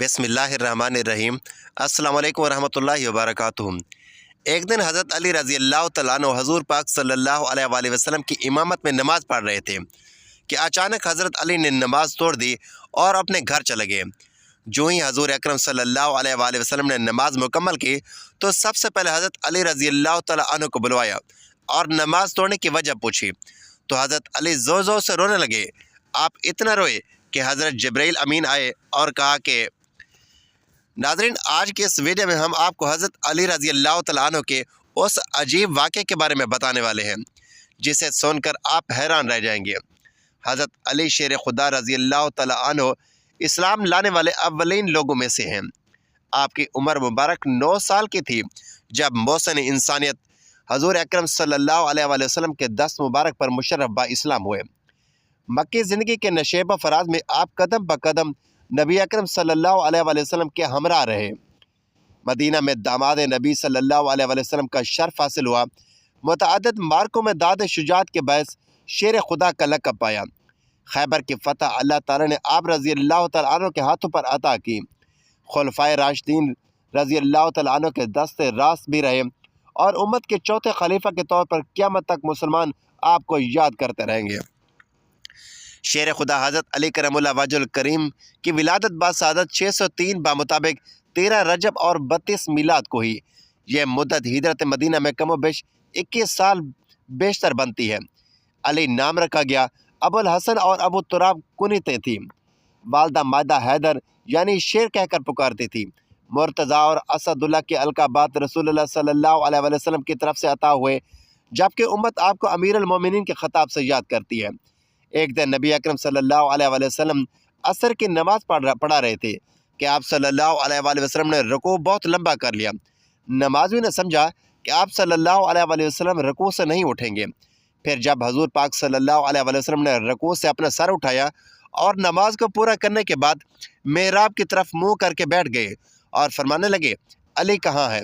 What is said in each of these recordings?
बिस्मिल्लाहिर्रहमानिर्रहीम। अस्सलाम वालेकुम वरहमतुल्लाहि वबरकातुहू। एक दिन हज़रत अली रज़ी अल्लाह तआला अन्हु हज़ूर पाक सल्लल्लाहु अलैहि वसल्लम की इमामत में नमाज़ पढ़ रहे थे कि अचानक हज़रत अली ने नमाज़ तोड़ दी और अपने घर चले गए। जो ही हज़ूर अकरम सल्लल्लाहु अलैहि वसल्लम ने नमाज मुकम्मल की तो सबसे पहले हज़रत अली रज़ी अल्लाह तआला अन्हु को बुलवाया और नमाज तोड़ने की वजह पूछी तो हज़रत अली ज़ोर ज़ोर से रोने लगे। आप इतना रोए कि हज़रत जिब्राइल अमीन आए और कहा कि नाज़रीन, आज के इस वीडियो में हम आपको हज़रत अली रज़ी अल्लाह तआला अन्हु के उस अजीब वाक़े के बारे में बताने वाले हैं जिसे सुनकर आप हैरान रह जाएंगे। हज़रत अली शेर खुदा रज़ी अल्लाह तआला अन्हु इस्लाम लाने वाले अव्वलीन लोगों में से हैं। आपकी उम्र मुबारक 9 साल की थी जब मौसन इंसानियत हज़ूर अकरम सल्लल्लाहु अलैहि वसल्लम के दस्त मुबारक पर मुशर्रफ बा इस्लाम हुए। मक्की ज़िंदगी के नशेब फराज में आप कदम ब कदम नबी अकरम सल्लल्लाहु अलैहि वसल्लम के हमरा रहे। मदीना में दामाद नबी सल्लल्लाहु अलैहि वसल्लम का शर्फ हासिल हुआ। मुतअद्दिद मार्कों में दाद शुजात के बायस शेर खुदा का लक़ब पाया। खैबर की फ़तह अल्लाह ताला ने आप रज़ी अल्लाह तआला अन्हु के हाथों पर अता की। खुलफ़ाए राशिदीन रज़ी अल्लाह तआला अन्हु के दस्ते रास्त भी रहे और उम्मत के चौथे खलीफा के तौर पर क़यामत तक मुसलमान आपको याद करते रहेंगे। शेर खुदा हज़रत अली करमुल्लाह वजहुल करीम की विलादत बासादत 603 बामुताबिक 13 रजब और 32 मीलाद को ही। यह मुद्दत हिजरत मदीना में कमो बेश 21 साल बेशतर बनती है। अली नाम रखा गया अबुल हसन और अबू तुराब कुनीते थी। वालदा मादा हैदर यानी शेर कहकर पुकारती थी। मुर्तज़ा और असदुल्ला के अलकाबात रसूलुल्लाह सल्लल्लाहु अलैहि वसल्लम की तरफ से अता हुए, जबकि उम्मत आपको अमीरुल मोमिनीन के खिताब से याद करती है। एक दिन नबी अकरम सल्लल्लाहु अलैहि वसल्लम असर की नमाज पढ़ा रहे थे कि आप सल्लल्लाहु अलैहि वसल्लम ने रुकू बहुत लंबा कर लिया। नमाज़ी ने समझा कि आप सल्लल्लाहु अलैहि वसल्लम रुकू से नहीं उठेंगे। फिर जब हजूर पाक सल्लल्लाहु अलैहि वसल्लम ने रुकू से अपना सर उठाया और नमाज को पूरा करने के बाद मेहराब की तरफ मुँह करके बैठ गए और फरमाने लगे, अली कहाँ है?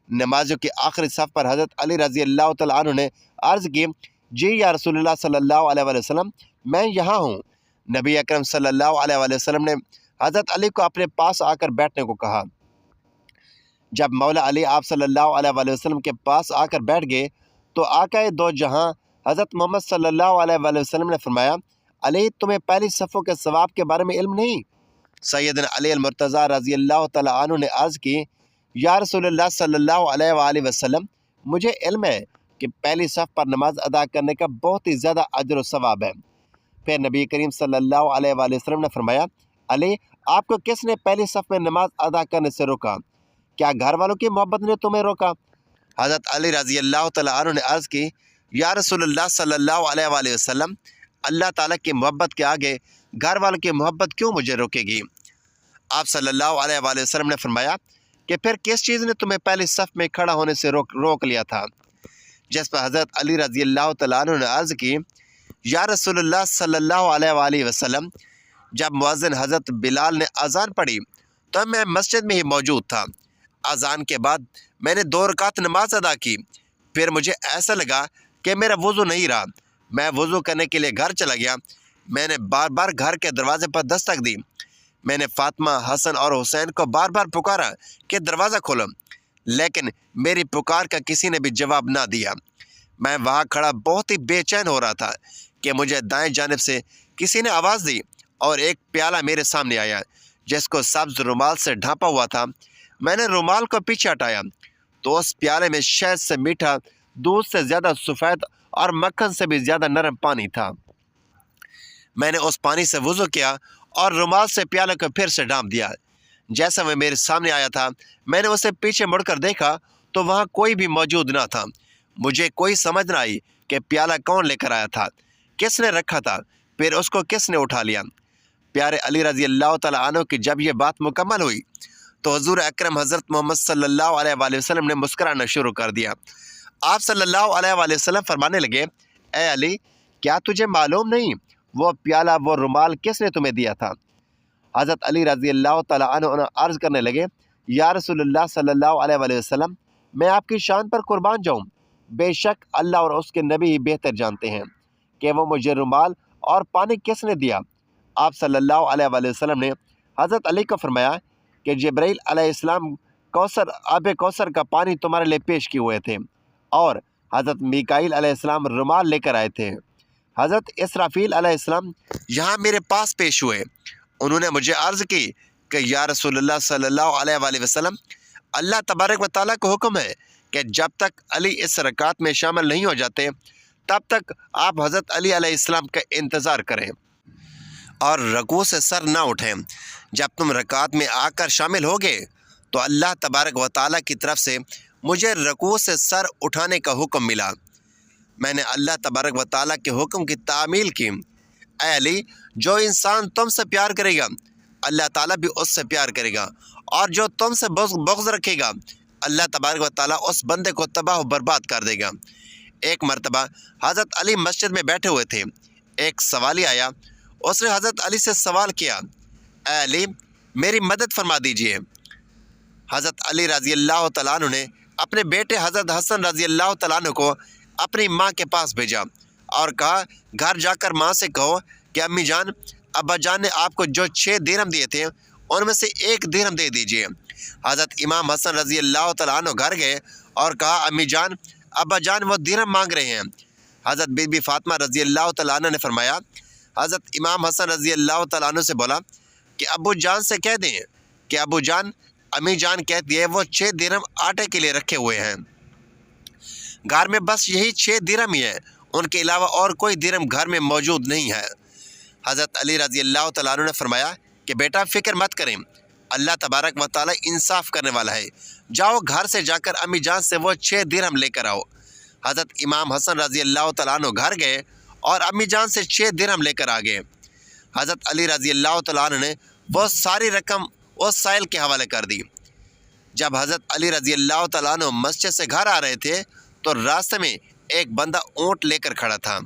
नमाज़ों की आखिरी सफ़ पर हज़रत अली रज़ी अल्लाह तआला अन्हु ने अर्ज़ की, जी या रसूलुल्लाह सल्लल्लाहु अलैहि वसल्लम, मैं यहाँ हूँ। नबी अकरम सल्लल्लाहु अलैहि वसल्लम ने हज़रत अली को अपने पास आकर बैठने को कहा। जब मौला अली आप सल्लल्लाहु अलैहि वसल्लम के पास आकर बैठ गए तो आकाए दो जहाँ हज़रत मोहम्मद सल्लल्लाहु अलैहि वसल्लम ने फरमाया, अली तुम्हें पहली सफ़ों के सवाब के बारे में इल्म नहीं? सैयदना अली अल मुर्तज़ा रज़ी अल्लाह तआला अन्हु ने अर्ज़ की, या रसूलुल्लाह सल्लल्लाहु अलैहि वसल्लम, मुझे इल्म है कि पहली सफ़ पर नमाज अदा करने का बहुत ही ज़्यादा अजर व सवाब है। फिर नबी करीम सल्लल्लाहु अलैहि वसल्लम ने फरमाया, अली आपको किसने पहली सफ़ में नमाज अदा करने से रोका? क्या घर वालों की मोहब्बत ने तुम्हें रोका? हज़रत अली रज़ी अल्लाह तआला अन्हु ने अर्ज़ की, या रसूलुल्लाह सल्लल्लाहु अलैहि वसल्लम, अल्लाह ताला की मोहब्बत के आगे घर वालों की मोहब्बत क्यों मुझे रोकेगी? आप सल्लल्लाहु अलैहि वसल्लम ने फरमाया कि फिर किस चीज़ ने तुम्हें पहली सफ़ में खड़ा होने से रोक लिया था? जिस पर हज़रत अली रज़ी अल्लाह तआला अन्हु ने अर्ज़ की, या रसूलुल्लाह सल्लल्लाहु अलैहि वसल्लम, जब मुअज़्ज़िन हज़रत बिलाल ने अज़ान पढ़ी तो मैं मस्जिद में ही मौजूद था। अज़ान के बाद मैंने 2 रकात नमाज अदा की। फिर मुझे ऐसा लगा कि मेरा वज़ू नहीं रहा। मैं वज़ू करने के लिए घर चला गया। मैंने बार बार घर के दरवाज़े पर दस्तक दी। मैंने फ़ातिमा, हसन और हुसैन को बार बार पुकारा कि दरवाज़ा खोलो, लेकिन मेरी पुकार का किसी ने भी जवाब ना दिया। मैं वहाँ खड़ा बहुत ही बेचैन हो रहा था कि मुझे दाएं जानिब से किसी ने आवाज़ दी और एक प्याला मेरे सामने आया जिसको सब्ज़ रुमाल से ढांपा हुआ था। मैंने रुमाल को पीछे हटाया तो उस प्याले में शहद से मीठा, दूध से ज़्यादा सफ़ेद और मक्खन से भी ज़्यादा नरम पानी था। मैंने उस पानी से वज़ू किया और रुमाल से प्याले को फिर से ढांप दिया। जैसा वह मेरे सामने आया था, मैंने उसे पीछे मुड़कर देखा तो वहाँ कोई भी मौजूद ना था। मुझे कोई समझ न आई कि प्याला कौन लेकर आया था, किसने रखा था, फिर उसको किसने उठा लिया। प्यारे अली रज़ी अल्लाह तआला अन्हु की जब यह बात मुकम्मल हुई तो हज़ूर अकरम हज़रत मोहम्मद सल्लल्लाहु अलैहि वसल्लम ने मुस्कुराना शुरू कर दिया। आप सल्लल्लाहु अलैहि वसल्लम फरमाने लगे, ए अली, क्या तुझे मालूम नहीं वो प्याला, वो रुमाल किसने तुम्हें दिया था? हज़रत अली रज़ी अल्लाह तआला अन्हु अर्ज़ करने लगे, या रसूलुल्लाह सल्लल्लाहु अलैहि वसल्लम, मैं आपकी शान पर कुर्बान जाऊँ, बेशक अल्लाह और उसके नबी ही बेहतर जानते हैं कि वो मुझे रुमाल और पानी किसने दिया। आप सल्लल्लाहु अलैहि वसल्लम ने हज़रत अली को फरमाया, کہ جبرائیل علیہ السلام آب کوثر کا پانی تمہارے لیے پیش کیے ہوئے تھے، اور حضرت میکائیل علیہ السلام رومال لے کر آئے تھے۔ حضرت اسرافیل علیہ السلام یہاں میرے پاس پیش ہوئے۔ انہوں نے مجھے عرض کی کہ یا رسول اللہ صلی اللہ علیہ وآلہ وسلم، اللہ تبارک و تعالیٰ کا حکم ہے کہ جب تک علی اس رکعت میں شامل نہیں ہو جاتے تب تک آپ حضرت علی علیہ السلام کا انتظار کریں اور رکوع سے سر نہ اٹھیں۔ جب تم رکعت میں آ کر شامل ہوگے تو اللہ تبارک و تعالیٰ کی طرف سے مجھے رکوع سے سر اٹھانے کا حکم ملا۔ میں نے اللہ تبارک و تعالیٰ کے حکم کی تعمیل کی۔ اے علی، جو انسان تم سے پیار کرے گا اللہ تعالیٰ بھی اس سے پیار کرے گا، اور جو تم سے بغض رکھے گا اللہ تبارک و تعالیٰ اس بندے کو تباہ و برباد کر دے گا۔ ایک مرتبہ حضرت علی مسجد میں بیٹھے ہوئے تھے، ایک سوالی آیا، اس نے حضرت علی سے سوال کیا، اے علی میری مدد فرما دیجئے۔ حضرت علی رضی اللہ تعالیٰ عنہ نے اپنے بیٹے حضرت حسن رضی اللہ تعالیٰ عنہ کو اپنی ماں کے پاس بھیجا اور کہا، گھر جا کر ماں سے کہو کہ امی جان، ابا جان نے آپ کو جو 6 درہم دیے تھے ان میں سے 1 درہم دے دیجئے۔ حضرت امام حسن رضی اللہ تعالیٰ عنہ گھر گئے اور کہا، امی جان، ابا جان وہ درہم مانگ رہے ہیں۔ حضرت بی بی فاطمہ رضی اللہ تعالیٰ عنہ نے فرمایا، حضرت امام حسن رضی اللہ تعالیٰ عنہ سے بولا کہ ابو جان سے کہہ دیں کہ ابو جان، امی جان کہتی ہے وہ 6 درہم آٹے کے لیے رکھے ہوئے ہیں، گھر میں بس یہی 6 درہم ہی ہیں، ان کے علاوہ اور کوئی درہم گھر میں موجود نہیں ہے۔ حضرت علی رضی اللہ تعالیٰ عنہ نے فرمایا کہ بیٹا فکر مت کریں، اللہ تبارک و تعالیٰ انصاف کرنے والا ہے، جاؤ گھر سے جا کر امی جان سے وہ 6 درہم لے کر آؤ۔ حضرت امام حسن رضی اللہ تعالیٰ عنہ گھر گئے اور امی جان سے 6 درہم لے کر آ گئے۔ حضرت علی رضی اللہ تعالیٰ عنہ نے وہ ساری رقم اس سائل کے حوالے کر دی۔ جب حضرت علی رضی اللہ تعالیٰ عنہ مسجد سے گھر آ رہے تھے تو راستے میں ایک بندہ اونٹ لے کر کھڑا تھا۔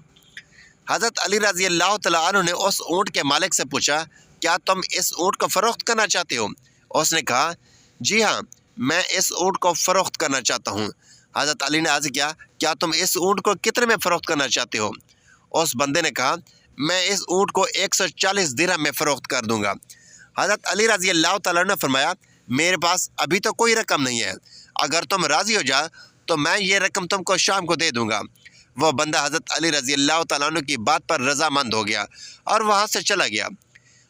حضرت علی رضی اللہ تعالیٰ عنہ نے اس اونٹ کے مالک سے پوچھا، کیا تم اس اونٹ کو فروخت کرنا چاہتے ہو؟ اس نے کہا، جی ہاں، میں اس اونٹ کو فروخت کرنا چاہتا ہوں۔ حضرت علی نے عرض کیا، کیا تم اس اونٹ کو کتنے میں فروخت کرنا چاہتے ہو؟ اس بندے نے کہا، میں اس اونٹ کو 140 درہم میں فروخت کر دوں گا۔ حضرت علی رضی اللہ تعالیٰ نے فرمایا، میرے پاس ابھی تو کوئی رقم نہیں ہے، اگر تم راضی ہو جا تو میں یہ رقم تم کو شام کو دے دوں گا۔ وہ بندہ حضرت علی رضی اللہ تعالیٰ عنہ کی بات پر رضامند ہو گیا اور وہاں سے چلا گیا۔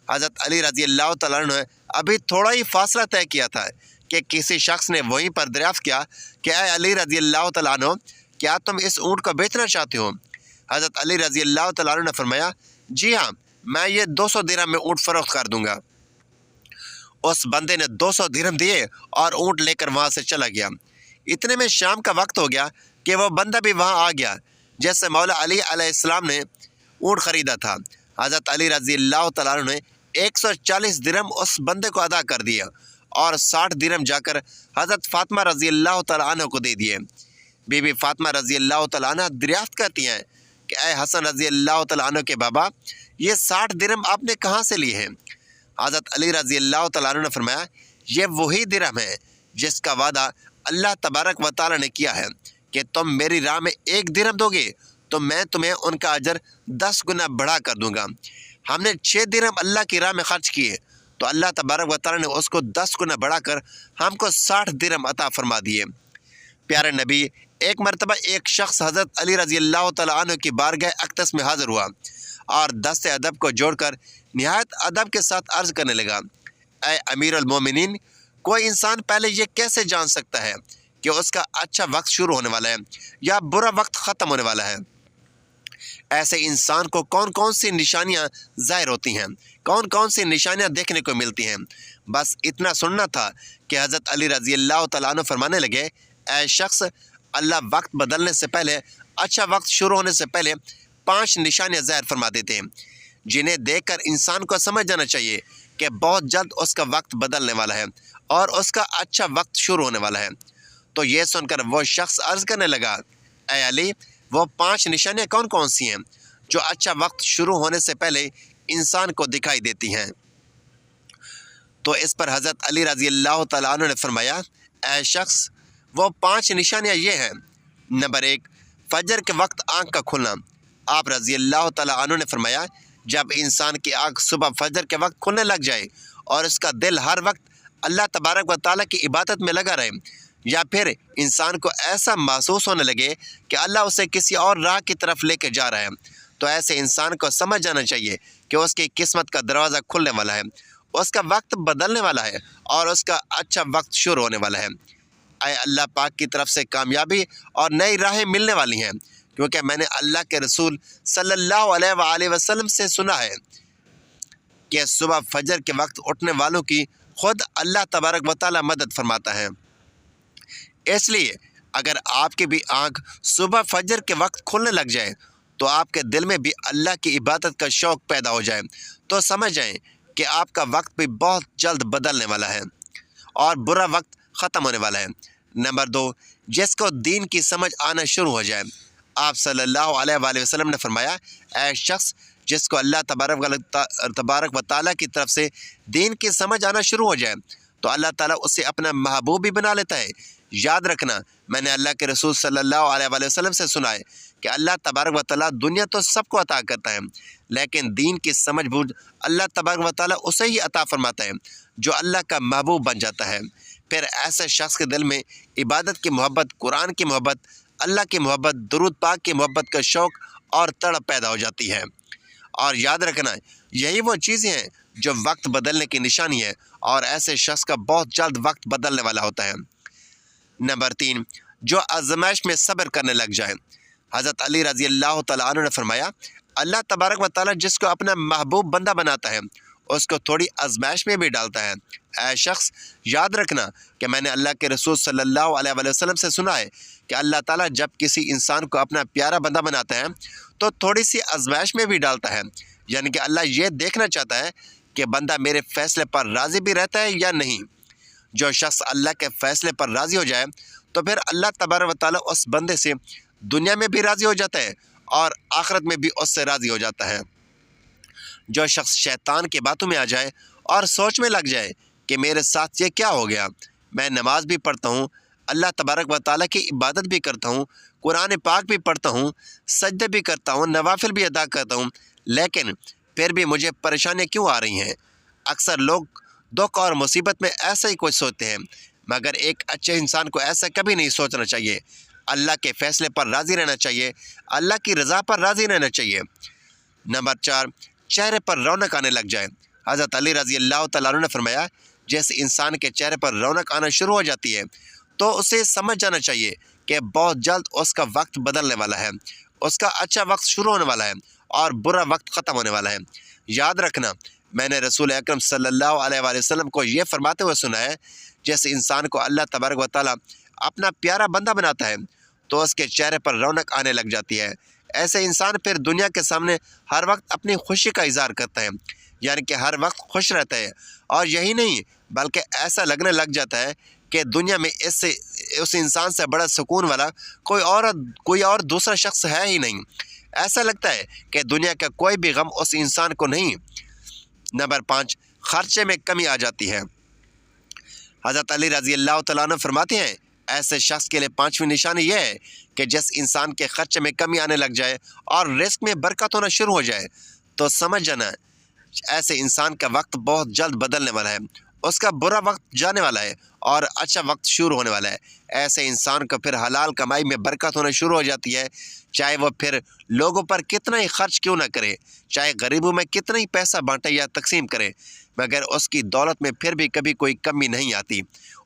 حضرت علی رضی اللہ تعالیٰ عنہ نے ابھی تھوڑا ہی فاصلہ طے کیا تھا کہ کسی شخص نے وہیں پر دریافت کیا کہ اے علی رضی اللہ تعالیٰ عنہ، کیا تم اس اونٹ کو بیچنا چاہتے ہو؟ حضرت علی رضی اللہ تعالیٰ عنہ نے فرمایا، جی ہاں، میں یہ 200 درہم میں اونٹ فروخت کر دوں گا۔ اس بندے نے 200 درہم دیے اور اونٹ لے کر وہاں سے چلا گیا۔ اتنے میں شام کا وقت ہو گیا کہ وہ بندہ بھی وہاں آ گیا جیسے مولا علی علیہ السلام نے اونٹ خریدا تھا۔ حضرت علی رضی اللہ تعالیٰ عنہ نے 140 درہم اس بندے کو ادا کر دیا اور 60 درہم جا کر حضرت فاطمہ رضی اللہ تعالیٰ عنہ کو دے دیے۔ بی بی فاطمہ رضی اللہ تعالیٰ عنہ دریافت کرتی ہیں کہ اے حسن رضی اللہ تعالیٰ عنہ کے بابا، یہ 60 درہم آپ نے کہاں سے لیے ہیں؟ حضرت علی رضی اللہ تعالیٰ عنہ نے فرمایا، یہ وہی درہم ہے جس کا وعدہ اللہ تبارک و تعالیٰ نے کیا ہے کہ تم میری راہ میں 1 درہم دو گے تو میں تمہیں ان کا اجر 10 گنا بڑھا کر دوں گا۔ ہم نے 6 درہم اللہ کی راہ میں خرچ کیے تو اللہ تبارک و تعالیٰ نے اس کو 10 گنا بڑھا کر ہم کو 60 درہم عطا فرما دیے۔ پیارے نبی، ایک مرتبہ ایک شخص حضرت علی رضی اللہ تعالیٰ عنہ کی بارگاہ اقدس میں حاضر ہوا اور دست ادب کو جوڑ کر نہایت ادب کے ساتھ عرض کرنے لگا، اے امیر المومنین، کوئی انسان پہلے یہ کیسے جان سکتا ہے کہ اس کا اچھا وقت شروع ہونے والا ہے یا برا وقت ختم ہونے والا ہے؟ ایسے انسان کو کون کون سی نشانیاں ظاہر ہوتی ہیں، کون کون سی نشانیاں دیکھنے کو ملتی ہیں؟ بس اتنا سننا تھا کہ حضرت علی رضی اللہ تعالیٰ عنہ فرمانے لگے، اے شخص، اللہ وقت بدلنے سے پہلے، اچھا وقت شروع ہونے سے پہلے 5 نشانیاں ظاہر فرما دیتے ہیں، جنہیں دیکھ کر انسان کو سمجھ جانا چاہیے کہ بہت جلد اس کا وقت بدلنے والا ہے اور اس کا اچھا وقت شروع ہونے والا ہے۔ تو یہ سن کر وہ شخص عرض کرنے لگا، اے علی، وہ 5 نشانیاں کون کون سی ہیں جو اچھا وقت شروع ہونے سے پہلے انسان کو دکھائی دیتی ہیں؟ تو اس پر حضرت علی رضی اللہ تعالیٰ عنہ نے فرمایا، اے شخص، وہ 5 نشانیاں یہ ہیں۔ نمبر 1، فجر کے وقت آنکھ کا کھلنا۔ آپ رضی اللہ تعالیٰ عنہ نے فرمایا، جب انسان کی آنکھ صبح فجر کے وقت کھلنے لگ جائے اور اس کا دل ہر وقت اللہ तबारक व तआला की इबादत में लगा रहे, या फिर इंसान को ऐसा महसूस होने लगे कि अल्लाह उसे किसी और राह की तरफ लेके जा रहा है, तो ऐसे इंसान को समझ जाना चाहिए कि उसकी किस्मत का दरवाज़ा खुलने वाला है, उसका वक्त बदलने वाला है और उसका अच्छा वक्त शुरू होने वाला है। आए अल्लाह पाक की तरफ से कामयाबी और नई राहें मिलने वाली हैं, क्योंकि मैंने अल्लाह के रसूल सल्लल्लाहु अलैहि वसल्लम से सुना है कि सुबह फजर के वक्त उठने वालों की खुद अल्लाह तबारक व तआला मदद फरमाता है। इसलिए अगर आपकी भी आँख सुबह फजर के वक्त खुलने लग जाए, तो आपके दिल में भी अल्लाह की इबादत का शौक़ पैदा हो जाए, तो समझ जाएं कि आपका वक्त भी बहुत जल्द बदलने वाला है और बुरा वक्त ख़त्म होने वाला है। नंबर 2, जिसको दीन की समझ आना शुरू हो जाए। आप सल्लल्लाहु अलैहि वसल्लम ने फरमाया, ऐ शख्स जिसको अल्लाह तबारक व तआला की तरफ से दीन की समझ आना शुरू हो जाए, तो अल्लाह ताला उसे अपना महबूब भी बना लेता है। याद रखना, मैंने अल्लाह के रसूल सल्लल्लाहु अलैहि वसल्लम से सुना है कि अल्लाह तबारक व तआला दुनिया तो सबको अता करता है, लेकिन दीन की समझ बूझ अल्लाह तबारक व तआला उसे ही अता फरमाता है जो अल्लाह का महबूब बन जाता है। फिर ऐसे शख्स के दिल में इबादत की मोहब्बत, कुरान की मोहब्बत, अल्लाह की मोहब्बत, दुरूद पाक की मोहब्बत का शौक़ और तड़प पैदा हो जाती है। और याद रखना, यही वो चीज़ें हैं जो वक्त बदलने की निशानी है और ऐसे शख्स का बहुत जल्द वक्त बदलने वाला होता है। नंबर 3, जो आज़माइश में सब्र करने लग जाए। हज़रत अली रज़ी अल्लाह तआला अन्हु ने फरमाया, अल्लाह तबारक व तआला जिसको अपना महबूब बंदा बनाता है, उसको थोड़ी आज़माइश में भी डालता है। ऐ शख्स, याद रखना कि मैंने अल्लाह के रसूल सल्लल्लाहु अलैहि वसल्लम से सुना है कि अल्लाह ताला जब किसी इंसान को अपना प्यारा बंदा बनाता है, तो थोड़ी सी आज़माइश में भी डालता है। यानी कि अल्लाह ये देखना चाहता है कि बंदा मेरे फ़ैसले पर राज़ी भी रहता है या नहीं। जो शख्स अल्लाह के फ़ैसले पर राज़ी हो जाए, तो फिर अल्लाह तबारक व तआला उस बंदे से दुनिया में भी राज़ी हो जाता है और आखिरत में भी उससे राज़ी हो जाता है। जो शख्स शैतान की बातों में आ जाए और सोच में लग जाए कि मेरे साथ ये क्या हो गया, मैं नमाज भी पढ़ता हूँ, अल्लाह तबारक व तआला की इबादत भी करता हूँ, कुरान पाक भी पढ़ता हूँ, सजदे भी करता हूँ, नवाफिल भी अदा करता हूँ, लेकिन फिर भी मुझे परेशानियाँ क्यों आ रही हैं। अक्सर लोग दुख और मुसीबत में ऐसा ही कुछ सोचते हैं, मगर एक अच्छे इंसान को ऐसा कभी नहीं सोचना चाहिए। अल्लाह के फ़ैसले पर राज़ी रहना चाहिए, अल्लाह की रज़ा पर राज़ी रहना चाहिए। नंबर 4, चेहरे पर रौनक आने लग जाए। हज़रत अली रज़ी अल्लाह तआला अन्हु ने फरमाया, जैसे इंसान के चेहरे पर रौनक आना शुरू हो जाती है, तो उसे समझ जाना चाहिए कि बहुत जल्द उसका वक्त बदलने वाला है, उसका अच्छा वक्त शुरू होने वाला है और बुरा वक्त ख़त्म होने वाला है। याद रखना, मैंने रसूल अकरम सल्लल्लाहु अलैहि वसल्लम को ये फरमाते हुए सुना है, जैसे इंसान को अल्लाह तबारक व तआला अपना प्यारा बंदा बनाता है, तो उसके चेहरे पर रौनक आने लग जाती है। ऐसे इंसान फिर दुनिया के सामने हर वक्त अपनी खुशी का इज़हार करता है, यानी कि हर वक्त खुश रहता है। और यही नहीं, बल्कि ऐसा लगने लग जाता है कि दुनिया में इससे उस इंसान से बड़ा सुकून वाला कोई और दूसरा शख्स है ही नहीं। ऐसा लगता है कि दुनिया का कोई भी गम उस इंसान को नहीं। नंबर 5, खर्चे में कमी आ जाती है। हज़रत अली रज़ी अल्लाह तआला अन्हु फरमाते हैं, ऐसे शख्स के लिए 5वीं निशानी यह है कि जिस इंसान के खर्चे में कमी आने लग जाए और रिस्क में बरकत होना शुरू हो जाए, तो समझ जाना ऐसे इंसान का वक्त बहुत जल्द बदलने वाला है, उसका बुरा वक्त जाने वाला है और अच्छा वक्त शुरू होने वाला है। ऐसे इंसान को फिर हलाल कमाई में बरकत होना शुरू हो जाती है, चाहे वो फिर लोगों पर कितना ही खर्च क्यों ना करे, चाहे गरीबों में कितना ही पैसा बांटे या तकसीम करे, मगर उसकी दौलत में फिर भी कभी कोई कमी नहीं आती।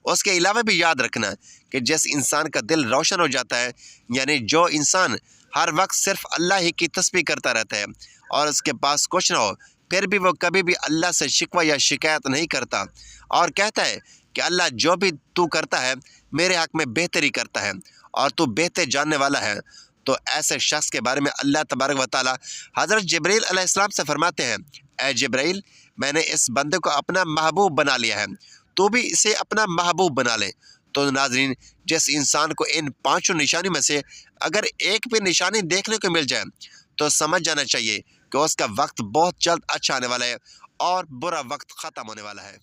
उसके अलावा भी याद रखना कि जिस इंसान का दिल रोशन हो जाता है, यानी जो इंसान हर वक्त सिर्फ अल्लाह ही की तस्बीह करता रहता है और उसके पास कुछ ना हो, फिर भी वो कभी भी अल्लाह से शिकवा या शिकायत नहीं करता और कहता है कि अल्लाह जो भी तू करता है मेरे हक़ में बेहतरी करता है और तू बेहतर जानने वाला है, तो ऐसे शख्स के बारे में अल्लाह तबारक व तआला हज़रत जिब्रील अलैहिस्सलाम से फरमाते हैं, ऐ जिब्रील, मैंने इस बंदे को अपना महबूब बना लिया है, तो भी इसे अपना महबूब बना ले। तो नाज़रीन, जिस इंसान को इन 5 निशानी में से अगर एक भी निशानी देखने को मिल जाए, तो समझ जाना चाहिए कि उसका वक्त बहुत जल्द अच्छा आने वाला है और बुरा वक्त ख़त्म होने वाला है।